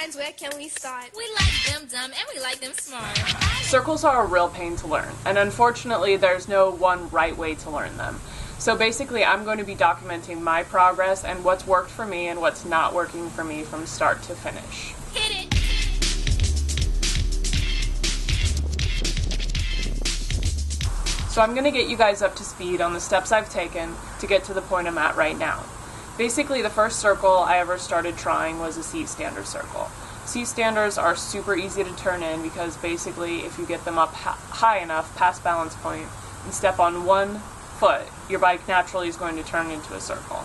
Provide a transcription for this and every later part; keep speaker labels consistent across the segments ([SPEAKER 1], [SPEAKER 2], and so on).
[SPEAKER 1] Besides, where can we start?
[SPEAKER 2] We like them dumb and we like them smart.
[SPEAKER 3] Circles are a real pain to learn, and unfortunately there's no one right way to learn them. So basically I'm going to be documenting my progress and what's worked for me and what's not working for me from start to finish.
[SPEAKER 2] Hit it!
[SPEAKER 3] So I'm going to get you guys up to speed on the steps I've taken to get to the point I'm at right now. Basically, the first circle I ever started trying was a seat stander circle. Seat standers are super easy to turn in because basically if you get them up high enough past balance point and step on one foot, your bike naturally is going to turn into a circle.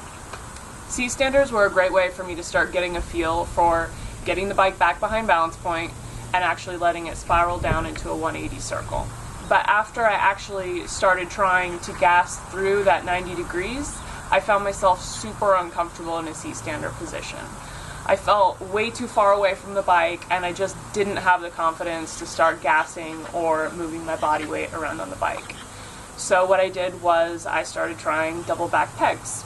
[SPEAKER 3] Seat standers were a great way for me to start getting a feel for getting the bike back behind balance point and actually letting it spiral down into a 180 circle. But after I actually started trying to gas through that 90 degrees, I found myself super uncomfortable in a seat stander position. I felt way too far away from the bike and I just didn't have the confidence to start gassing or moving my body weight around on the bike. So what I did was I started trying double back pegs.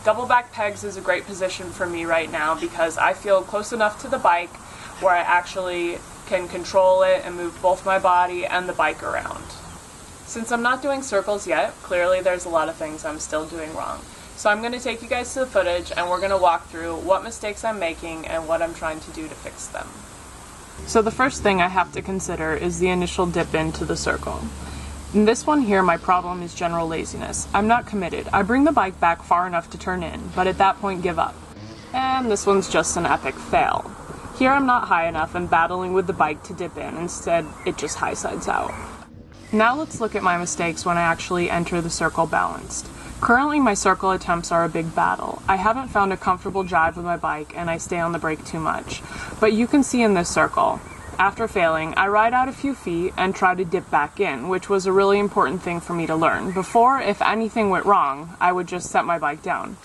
[SPEAKER 3] Double back pegs is a great position for me right now because I feel close enough to the bike where I actually can control it and move both my body and the bike around. Since I'm not doing circles yet, clearly there's a lot of things I'm still doing wrong. So I'm going to take you guys to the footage and we're going to walk through what mistakes I'm making and what I'm trying to do to fix them. So the first thing I have to consider is the initial dip into the circle. In this one here, my problem is general laziness. I'm not committed. I bring the bike back far enough to turn in, but at that point give up. And this one's just an epic fail. Here I'm not high enough and battling with the bike to dip in. Instead, it just high sides out. Now let's look at my mistakes when I actually enter the circle balanced. Currently my circle attempts are a big battle. I haven't found a comfortable drive with my bike and I stay on the brake too much. But you can see in this circle, after failing, I ride out a few feet and try to dip back in, which was a really important thing for me to learn. Before, if anything went wrong, I would just set my bike down.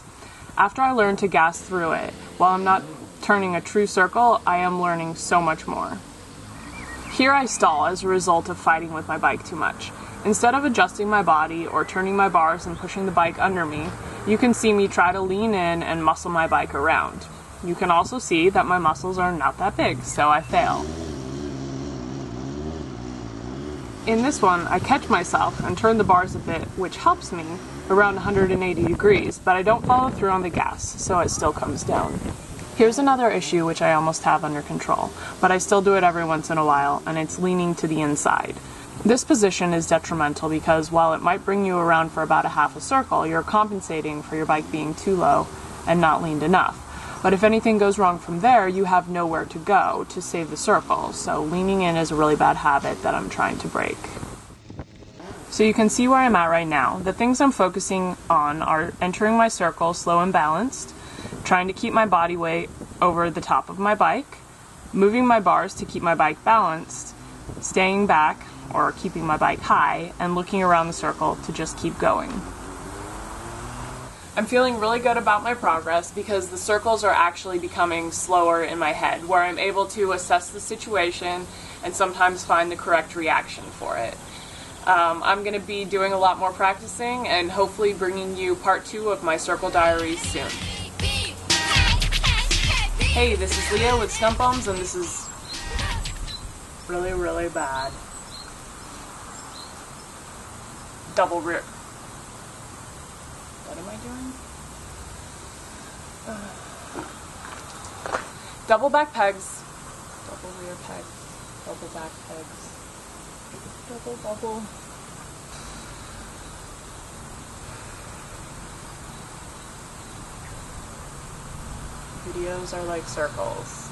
[SPEAKER 3] After I learned to gas through it, while I'm not turning a true circle, I am learning so much more. Here I stall as a result of fighting with my bike too much. Instead of adjusting my body or turning my bars and pushing the bike under me, you can see me try to lean in and muscle my bike around. You can also see that my muscles are not that big, so I fail. In this one, I catch myself and turn the bars a bit, which helps me around 180 degrees, but I don't follow through on the gas, so it still comes down. Here's another issue which I almost have under control, but I still do it every once in a while, and it's leaning to the inside. This position is detrimental because while it might bring you around for about a half a circle, you're compensating for your bike being too low and not leaned enough. But if anything goes wrong from there, you have nowhere to go to save the circle, so leaning in is a really bad habit that I'm trying to break. So you can see where I'm at right now. The things I'm focusing on are entering my circle slow and balanced, trying to keep my body weight over the top of my bike, moving my bars to keep my bike balanced, staying back or keeping my bike high, and looking around the circle to just keep going. I'm feeling really good about my progress because the circles are actually becoming slower in my head, where I'm able to assess the situation and sometimes find the correct reaction for it. I'm going to be doing a lot more practicing and hopefully bringing you part 2 of my circle diaries soon. Hey, this is Leah with StuntBums, and this is really, really bad. Double rear. What am I doing? Double back pegs. Double rear pegs. Double back pegs. Double. Videos are like circles.